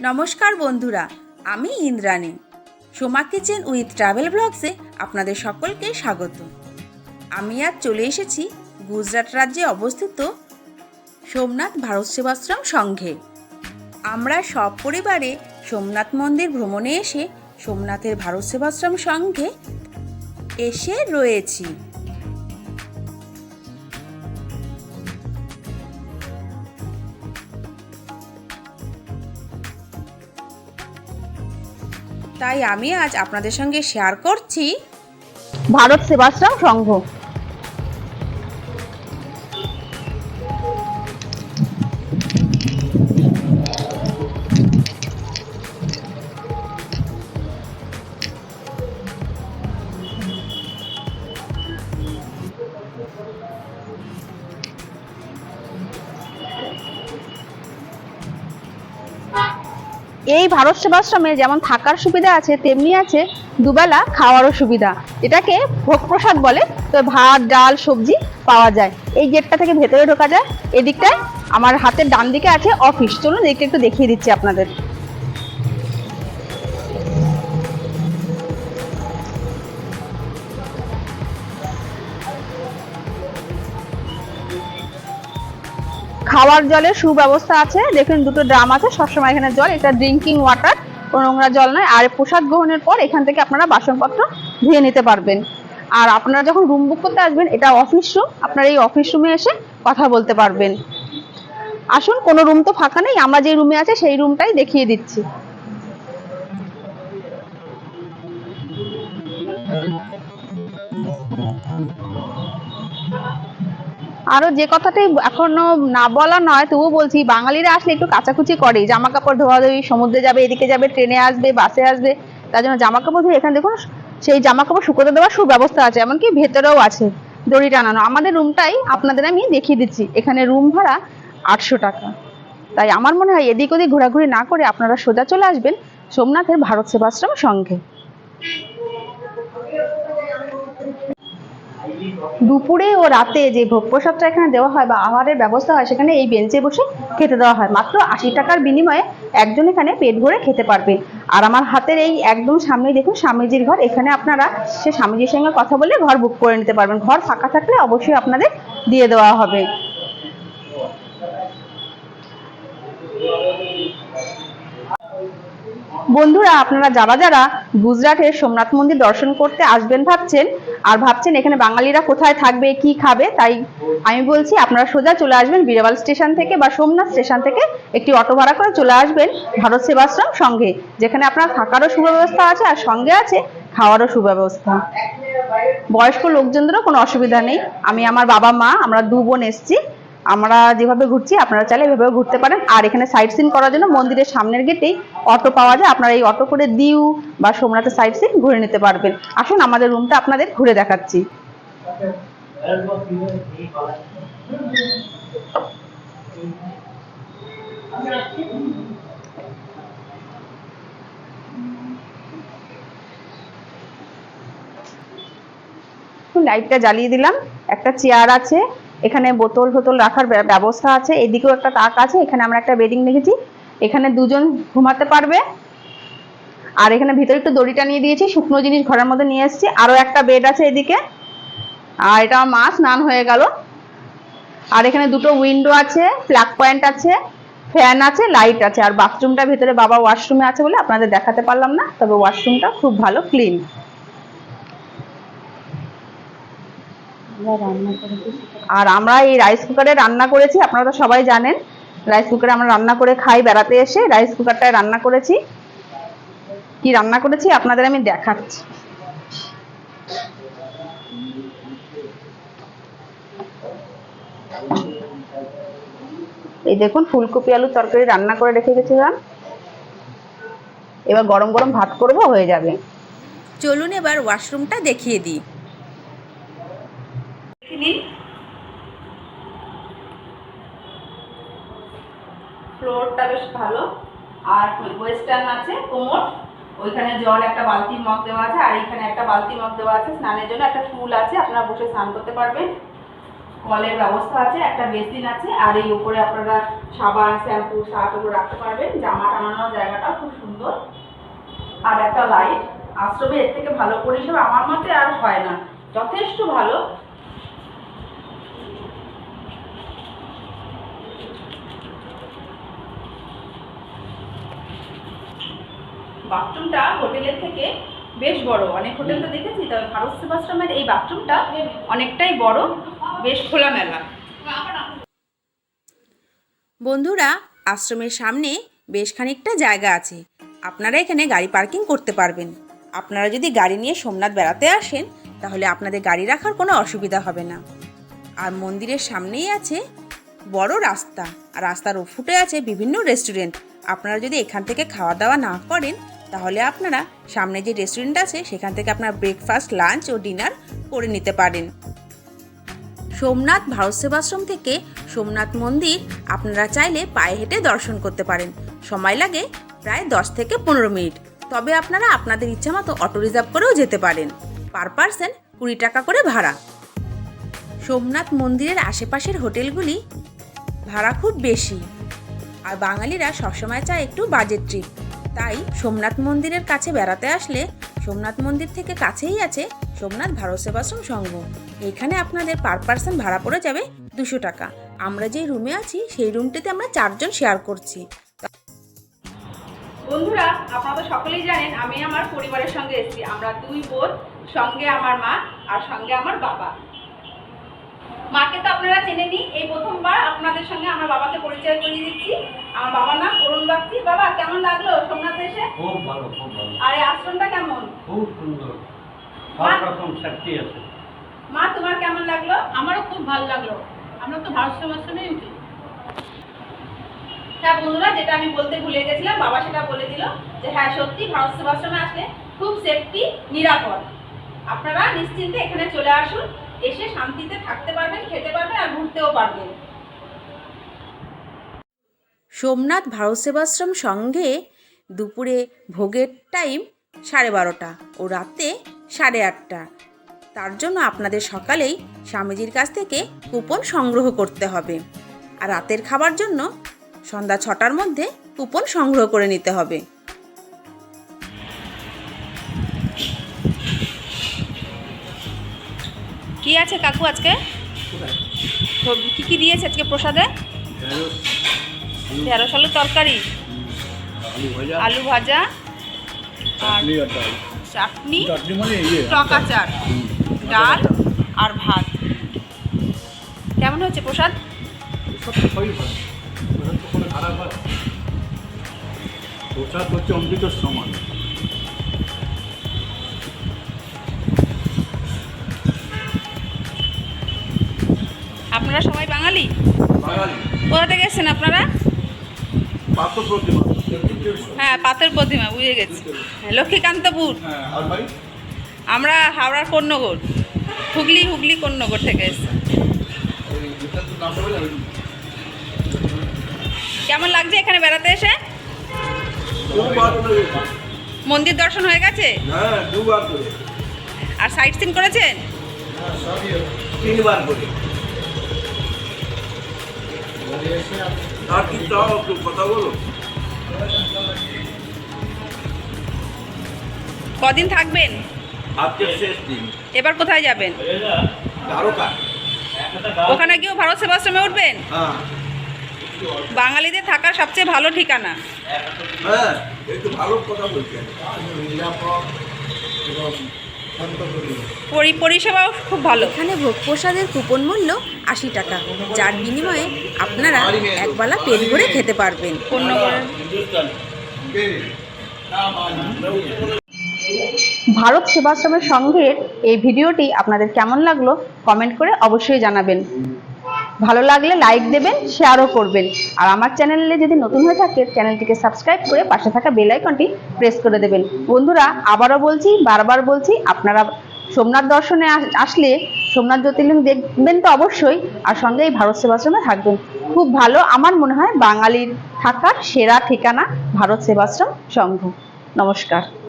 নমস্কার বন্ধুরা, আমি Indrani. Soma kitchen with travel ব্লগসে আপনাদের সকলকে স্বাগত। আমি আজ চলে এসেছি গুজরাট রাজ্যে অবস্থিত সোমনাথ ভারত সেবাশ্রম সংঘে। আমরা সব পরিবারে সোমনাথ মন্দির ভ্রমণে এসে সোমনাথের ভারত সেবাশ্রম সংঘে এসে রয়েছি। তাই আমি আজ আপনাদের সঙ্গে শেয়ার করছি ভারত সেবাশ্রম সংঘ। এই ভারত সেবাশ্রমে যেমন থাকার সুবিধা আছে তেমনি আছে দুবেলা খাওয়ারও সুবিধা, এটাকে ভোগ প্রসাদ বলে। তো ভাত ডাল সবজি পাওয়া যায়। এই গেটটা থেকে ভেতরে ঢোকা যায়। এদিকটায় আমার হাতের ডান দিকে আছে অফিস। চলুন এদিকটা একটু দেখিয়ে দিচ্ছি আপনাদের। খাওয়ার জলের সুব্যবস্থা আছে। দেখুন দুটো ড্রাম আছে, সবসময় এখানে জল, এটা ড্রিঙ্কিং ওয়াটার, কোনো নোংরা জল নয়। আর প্রসাদ গ্রহণের পর এখান থেকে আপনারা বাসনপত্র ধুয়ে নিতে পারবেন। আর আপনারা যখন রুম বুক করতে আসবেন, এটা অফিস রুম, আপনারা এই অফিস রুমে এসে কথা বলতে পারবেন। আসুন, কোনো রুম তো ফাঁকা নেই, আমরা যে রুমে আছে সেই রুমটাই দেখিয়ে দিচ্ছি। আরো যে কথাটাই এখনো না বলা নয়, তবুও বলছি, বাঙালিরা আসলে একটু কাচাকুচি করে, জামা কাপড় ধোয়াধুয়ি, সমুদ্রে যাবে, এদিকে যাবে, ট্রেনে আসবে, বাসে আসবে, তার জন্য জামা কাপড় ধুয়ে এখানে দেখুন সেই জামা কাপড় শুকোতে দেওয়ার সুব্যবস্থা আছে, এমনকি ভেতরেও আছে দড়ি টানানো। আমাদের রুমটাই আপনাদের আমি দেখিয়ে দিচ্ছি। এখানে রুম ভাড়া 800 টাকা। তাই আমার মনে হয় এদিক ওদিক ঘোরাঘুরি না করে আপনারা সোজা চলে আসবেন সোমনাথের ভারত সেবাশ্রম সংঘে। দুপুরে ও রাতে যে ভোগ প্রসাদটা এখানে দেওয়া হয় বা আহারের ব্যবস্থা হয়, সেখানে এই বেঞ্চে বসে খেতে দেওয়া হয়। মাত্র 80 টাকার বিনিময়ে একজন এখানে পেট ভরে খেতে পারবে। আর আমার হাতের এই একদম সামনে দেখুন স্বামীজির ঘর। এখানে আপনারা সে স্বামীজির সঙ্গে কথা বলে ঘর বুক করে নিতে পারবেন। ঘর ফাঁকা থাকলে অবশ্যই আপনাদের দিয়ে দেওয়া হবে। বন্ধুরা, আপনারা যারা যারা গুজরাটের সোমনাথ মন্দির দর্শন করতে আসবেন ভাবছেন, আর ভাবছেন এখানে বাঙালিরা কোথায় থাকবে কি খাবে, তাই আমি বলছি আপনারা সোজা চলে আসবেন বীরবাল স্টেশন থেকে বা সোমনাথ স্টেশন থেকে একটি অটো ভাড়া করে চলে আসবেন ভারত সেবাশ্রম সংঘে, যেখানে আপনার থাকারও সুব্যবস্থা আছে আর সঙ্গে আছে খাওয়ারও সুব্যবস্থা। বয়স্ক লোকজনদেরও কোনো অসুবিধা নেই। আমি আমার বাবা মা আমরা 2 বোন এসছি। আমরা যেভাবে ঘুরছি আপনারা চাইলে এভাবে ঘুরতে পারেন। আর এখানে সাইট সিন করার জন্য মন্দিরের সামনের গেটেই অটো পাওয়া যায়। আপনারা এই অটো করে দিউ বা সোমনাথের সাইট সিন ঘুরে নিতে পারবেন। আসুন আমাদের রুমটা আপনাদের ঘুরে দেখাচ্ছি। লাইটটা জ্বালিয়ে দিলাম। একটা চেয়ার আছে, এখানে বোতল ফোতল রাখার ব্যবস্থা আছে। এদিকেও একটা তাক আছে। এখানে আমরা একটা বেডিং রেখেছি, এখানে দুজন ঘুমাতে পারবে। আর এখানে ভিতরে একটু দড়িটা নিয়ে দিয়েছি, শুকনো জিনিস ঘরের মধ্যে নিয়ে এসেছি। আরো একটা বেড আছে এদিকে। আর এটা আমার মা স্নান হয়ে গেল। আর এখানে দুটো উইন্ডো আছে, প্লাগ পয়েন্ট আছে, ফ্যান আছে, লাইট আছে। আর বাথরুমটা ভিতরে বাবা ওয়াশরুমে আছে বলে আপনাদের দেখাতে পারলাম না, তবে ওয়াশরুমটা খুব ভালো ক্লিন। আর আমরা এই রাইস কুকারে রান্না করেছি, আপনারা তো সবাই জানেন রাইস কুকারে আমরা রান্না করে খাই। বেড়াতে এসে রাইস কুকারটায় রান্না করেছি। কি রান্না করেছি আপনাদের আমি দেখাচ্ছি। এই দেখুন ফুলকপি আলু তরকারি রান্না করে রেখে গেছিলাম। এবার গরম গরম ভাত করব, হয়ে যাবে। চলুন এবার ওয়াশরুমটা দেখিয়ে দিই। ফ্লোরটা বেশ ভালো। আর ওয়েস্টার্ন আছে কোমোড, ওইখানে জল একটা বালতি মগ দেওয়া আছে। আর এখানে একটা বালতি মগ দেওয়া আছে স্নানের জন্য। একটা টুল আছে, আপনারা বসে স্নান করতে পারবেন। কলের ব্যবস্থা আছে, একটা বেসিন আছে। আর এই উপরে আপনারা সাবান শ্যাম্পু সার্ফ এগুলো রাখতে পারবেন। জামা টানানো দাঁড়ানোর জায়গাটা খুব সুন্দর, আর একটা লাইট। আশ্রমে এর থেকে ভালো পরিষেবা আমার মতে আর হয় না, যথেষ্ট ভালো। বাথরুমটা হোটেলের থেকে বেশ বড়, অনেক হোটেল তো দেখেছি, তবে ভারত সেবাশ্রমের এই বাথরুমটা অনেকটাই বড়, বেশ খোলামেলা। বন্ধুরা, আশ্রমের সামনে বেশ খানিকটা জায়গা আছে, আপনারা এখানে গাড়ি পার্কিং করতে পারবেন। আপনারা যদি গাড়ি নিয়ে সোমনাথ বেড়াতে আসেন তাহলে আপনাদের গাড়ি রাখার কোনো অসুবিধা হবে না। আর মন্দিরের সামনেই আছে বড় রাস্তা, আর রাস্তার ফুটে আছে বিভিন্ন রেস্টুরেন্ট। আপনারা যদি এখান থেকে খাওয়া দাওয়া না করেন তাহলে আপনারা সামনে যে রেস্টুরেন্ট আছে সেখান থেকে আপনারা ব্রেকফাস্ট, লাঞ্চ ও ডিনার করে নিতে পারেন। সোমনাথ ভারত সেবাশ্রম থেকে সোমনাথ মন্দির আপনারা চাইলে পায়ে হেঁটে দর্শন করতে পারেন। সময় লাগে প্রায় 10 থেকে 15 মিনিট। তবে আপনারা আপনাদের ইচ্ছা মতো অটো রিজার্ভ করেও যেতে পারেন। পার পারসন 20 টাকা করে ভাড়া। সোমনাথ মন্দিরের আশেপাশের হোটেলগুলি ভাড়া খুব বেশি, আর বাঙালিরা সবসময় চায় একটু বাজেট ট্রিপ। তাই সোমনাথ মন্দিরের কাছে বেড়াতে আসলে সোমনাথ মন্দির থেকে কাছেই আছে সোমনাথ ভারত সেবাশ্রম সংঘ। এখানে আপনাদের পার পারসন ভাড়া পড়ে যাবে 200 টাকা। আমরা যে রুমে আছি সেই রুমটিতে আমরা 4 জন শেয়ার করছি। বন্ধুরা, আপনারা তো সকলেই জানেন আমি আমার পরিবারের সঙ্গে এসেছি। আমরা 2 বোন, সঙ্গে আমার মা আর সঙ্গে আমার বাবা। মাকে তো আপনারা চেনেনি, এই প্রথমবার আপনাদের সঙ্গে আমার বাবাকে পরিচয় করিয়ে দিচ্ছি। আমার বাবার নাম অরুণ বাগচি। বাবা, কেমন লাগলো সোমনাথ এসে? খুব ভালো, খুব ভালো। আর এই আশ্রমটা কেমন? খুব সুন্দর, সব রকম সেফটি আছে। মা, তোমার কেমন লাগলো? আমারও খুব ভালো লাগলো। আমরা তো ভারত সেবাশ্রমেই উঠি। হ্যাঁ বন্ধুরা, যেটা আমি বলতে ভুলে গেছিলাম, বাবা সেটা বলে দিল যে হ্যাঁ সত্যি ভারত সেবাশ্রমে আসলে খুব সেফটি, নিরাপদ। আপনারা নিশ্চিন্তে এখানে চলে আসুন, এসে শান্তিতে থাকতে পারবেন, খেতে পারবেন আর ঘুরতেও পারবেন। সোমনাথ ভারত সেবাশ্রম সঙ্গে দুপুরে ভোগের টাইম 12:30 ও রাতে 8:30। তার জন্য আপনাদের সকালেই স্বামীজির কাছ থেকে কুপন সংগ্রহ করতে হবে, আর রাতের খাবার জন্য সন্ধ্যা 6টার মধ্যে কুপন সংগ্রহ করে নিতে হবে। কি আছে কাকু আজকে? কি কি দিয়েছে আজকে প্রসাদে? ঢেঁড়স আলু তরকারি, আলু ভাজা আর চাটনি, টক আচার, ডাল আর ভাত। কেমন হচ্ছে প্রসাদ? প্রসাদ হচ্ছে অমৃতর সমান। আপনারা সবাই বাঙালি? কোথা থেকে এসেছেন আপনারা? হ্যাঁ, পাথর প্রতিমা, বুঝে গেছি। লক্ষ্মীকান্তপুর। আমরা হাওড়ার কন্যগর, হুগলি কন্যগর থেকে এসেছি। কেমন লাগছে এখানে বেড়াতে এসে? মন্দির দর্শন হয়ে গেছে? আর সাইট সিন করেছেন? 3বার করে। আর কি চাও, একটু কথা বলো। কদিন থাকবেন? আজকে শেষ দিন। এবার কোথায় যাবেন? দ্বারকা। ওখানে গিয়েও ভারত সেবাশ্রমে উঠবেন? হ্যাঁ বাঙালিদের থাকার সবচেয়ে ভালো ঠিকানা। হ্যাঁ, একটু ভালো কথা বলছেন। পরিষেবাও খুব ভালো। এখানে ভোগ প্রসাদের কুপন মূল্য 80 টাকা, যার বিনিময়ে আপনারা একবেলা পেট ভরে খেতে পারবেন। ভারত সেবাশ্রমের সঙ্গের এই ভিডিওটি আপনাদের কেমন লাগলো কমেন্ট করে অবশ্যই জানাবেন। ভালো লাগলে লাইক দেবেন, শেয়ারও করবেন। আর আমার চ্যানেলে যদি নতুন হয়ে থাকে চ্যানেলটিকে সাবস্ক্রাইব করে পাশে থাকা বেল আইকনটি প্রেস করে দেবেন। বন্ধুরা, আবারও বলছি, বারবার বলছি, আপনারা সোমনাথ দর্শনে আসলে সোমনাথ জ্যোতির্লিঙ্গ দেখবেন তো অবশ্যই, আর সঙ্গে এই ভারত সেবাশ্রমে থাকবেন। খুব ভালো, আমার মনে হয় বাঙালির থাকার সেরা ঠিকানা ভারত সেবাশ্রম সংঘ। নমস্কার।